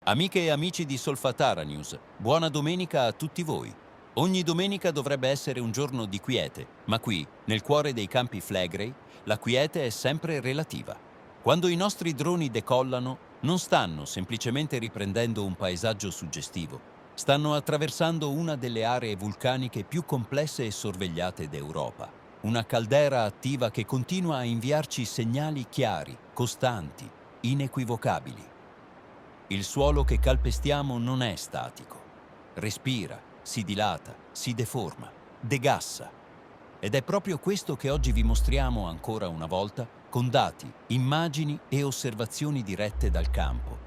Amiche e amici di Solfatara News, buona domenica a tutti voi. Ogni domenica dovrebbe essere un giorno di quiete, ma qui, nel cuore dei campi Flegrei, la quiete è sempre relativa. Quando i nostri droni decollano, non stanno semplicemente riprendendo un paesaggio suggestivo, stanno attraversando una delle aree vulcaniche più complesse e sorvegliate d'Europa. Una caldera attiva che continua a inviarci segnali chiari, costanti, inequivocabili. Il suolo che calpestiamo non è statico. Respira, si dilata, si deforma, degassa. Ed è proprio questo che oggi vi mostriamo ancora una volta con dati, immagini e osservazioni dirette dal campo,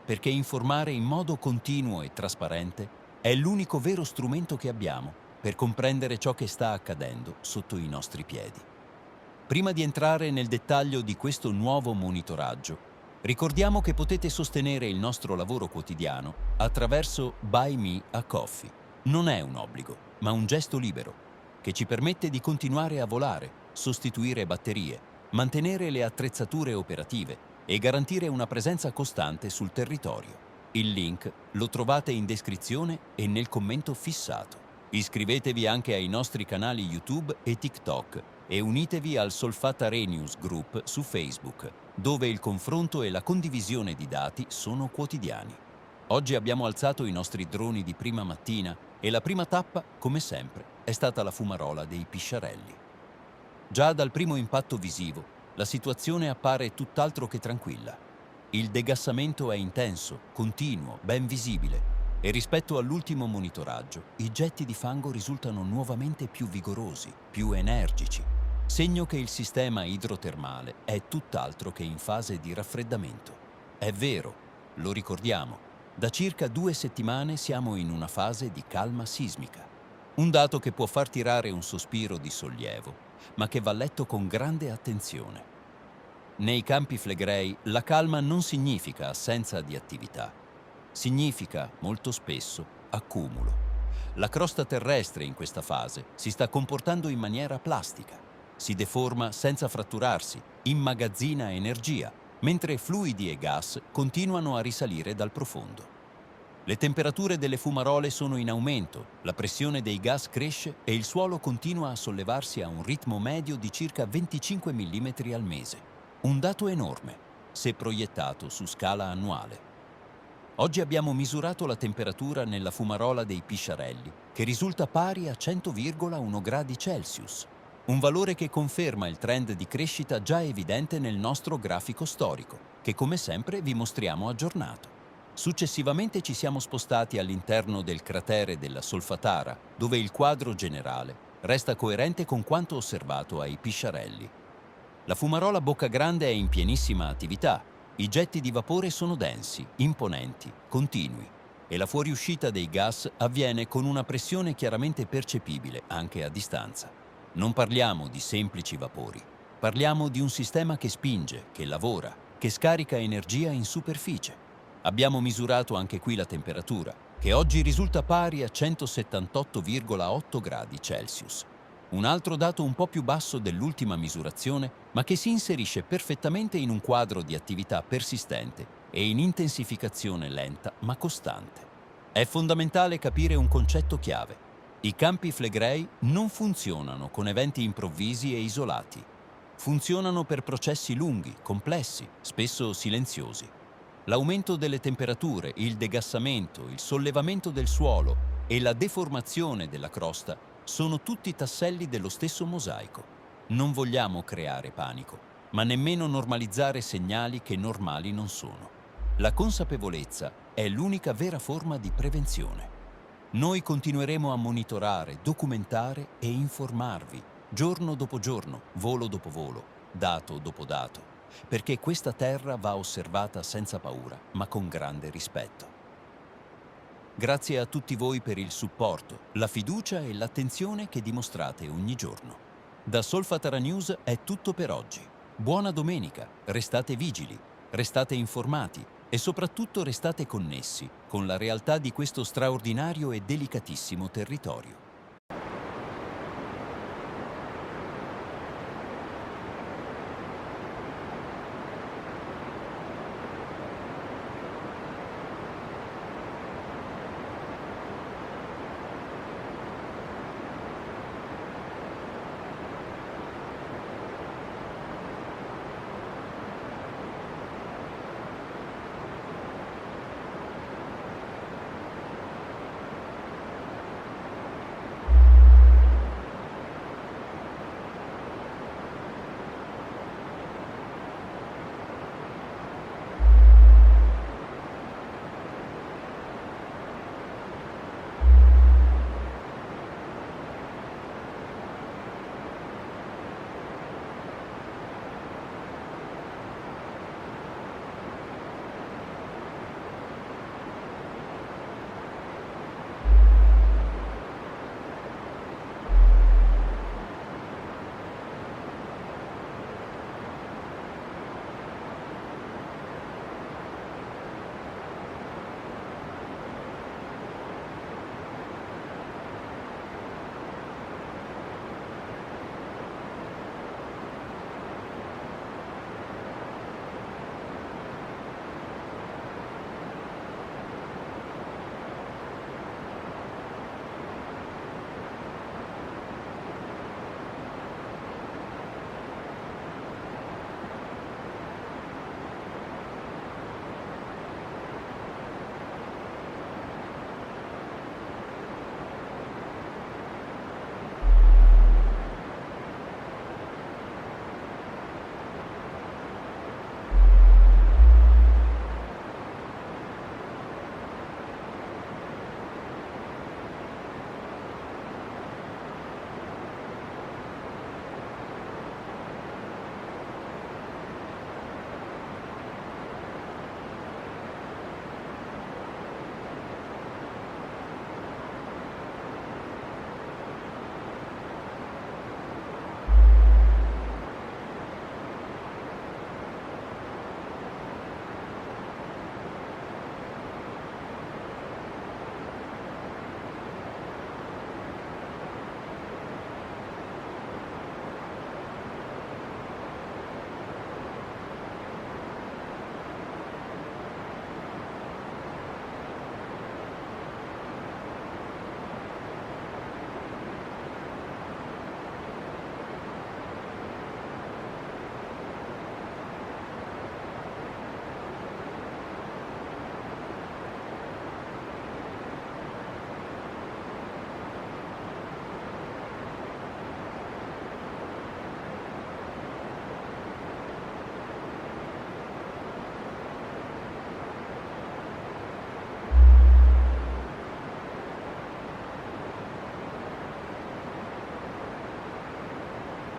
perché informare in modo continuo e trasparente è l'unico vero strumento che abbiamo per comprendere ciò che sta accadendo sotto i nostri piedi. Prima di entrare nel dettaglio di questo nuovo monitoraggio, ricordiamo che potete sostenere il nostro lavoro quotidiano attraverso Buy Me a Coffee. Non è un obbligo, ma un gesto libero che ci permette di continuare a volare, sostituire batterie, mantenere le attrezzature operative e garantire una presenza costante sul territorio. Il link lo trovate in descrizione e nel commento fissato. Iscrivetevi anche ai nostri canali YouTube e TikTok e unitevi al Solfatara News Group su Facebook, dove il confronto e la condivisione di dati sono quotidiani. Oggi abbiamo alzato i nostri droni di prima mattina e la prima tappa, come sempre, è stata la fumarola dei Pisciarelli. Già dal primo impatto visivo, la situazione appare tutt'altro che tranquilla. Il degassamento è intenso, continuo, ben visibile e rispetto all'ultimo monitoraggio, i getti di fango risultano nuovamente più vigorosi, più energici, segno che il sistema idrotermale è tutt'altro che in fase di raffreddamento. È vero, lo ricordiamo, da circa 2 settimane siamo in una fase di calma sismica. Un dato che può far tirare un sospiro di sollievo, ma che va letto con grande attenzione. Nei campi flegrei la calma non significa assenza di attività. Significa, molto spesso, accumulo. La crosta terrestre in questa fase si sta comportando in maniera plastica. Si deforma senza fratturarsi, immagazzina energia, mentre fluidi e gas continuano a risalire dal profondo. Le temperature delle fumarole sono in aumento, la pressione dei gas cresce e il suolo continua a sollevarsi a un ritmo medio di circa 25 mm al mese. Un dato enorme, se proiettato su scala annuale. Oggi abbiamo misurato la temperatura nella fumarola dei Pisciarelli, che risulta pari a 100,1 gradi Celsius, un valore che conferma il trend di crescita già evidente nel nostro grafico storico, che come sempre vi mostriamo aggiornato. Successivamente ci siamo spostati all'interno del cratere della Solfatara, dove il quadro generale resta coerente con quanto osservato ai Pisciarelli. La fumarola Bocca Grande è in pienissima attività. I getti di vapore sono densi, imponenti, continui e la fuoriuscita dei gas avviene con una pressione chiaramente percepibile anche a distanza. Non parliamo di semplici vapori, parliamo di un sistema che spinge, che lavora, che scarica energia in superficie. Abbiamo misurato anche qui la temperatura, che oggi risulta pari a 178,8 gradi Celsius. Un altro dato un po' più basso dell'ultima misurazione, ma che si inserisce perfettamente in un quadro di attività persistente e in intensificazione lenta ma costante. È fondamentale capire un concetto chiave. I campi flegrei non funzionano con eventi improvvisi e isolati. Funzionano per processi lunghi, complessi, spesso silenziosi. L'aumento delle temperature, il degassamento, il sollevamento del suolo e la deformazione della crosta sono tutti tasselli dello stesso mosaico. Non vogliamo creare panico, ma nemmeno normalizzare segnali che normali non sono. La consapevolezza è l'unica vera forma di prevenzione. Noi continueremo a monitorare, documentare e informarvi, giorno dopo giorno, volo dopo volo, dato dopo dato, perché questa terra va osservata senza paura, ma con grande rispetto. Grazie a tutti voi per il supporto, la fiducia e l'attenzione che dimostrate ogni giorno. Da Solfatara News è tutto per oggi. Buona domenica, restate vigili, restate informati e soprattutto restate connessi con la realtà di questo straordinario e delicatissimo territorio.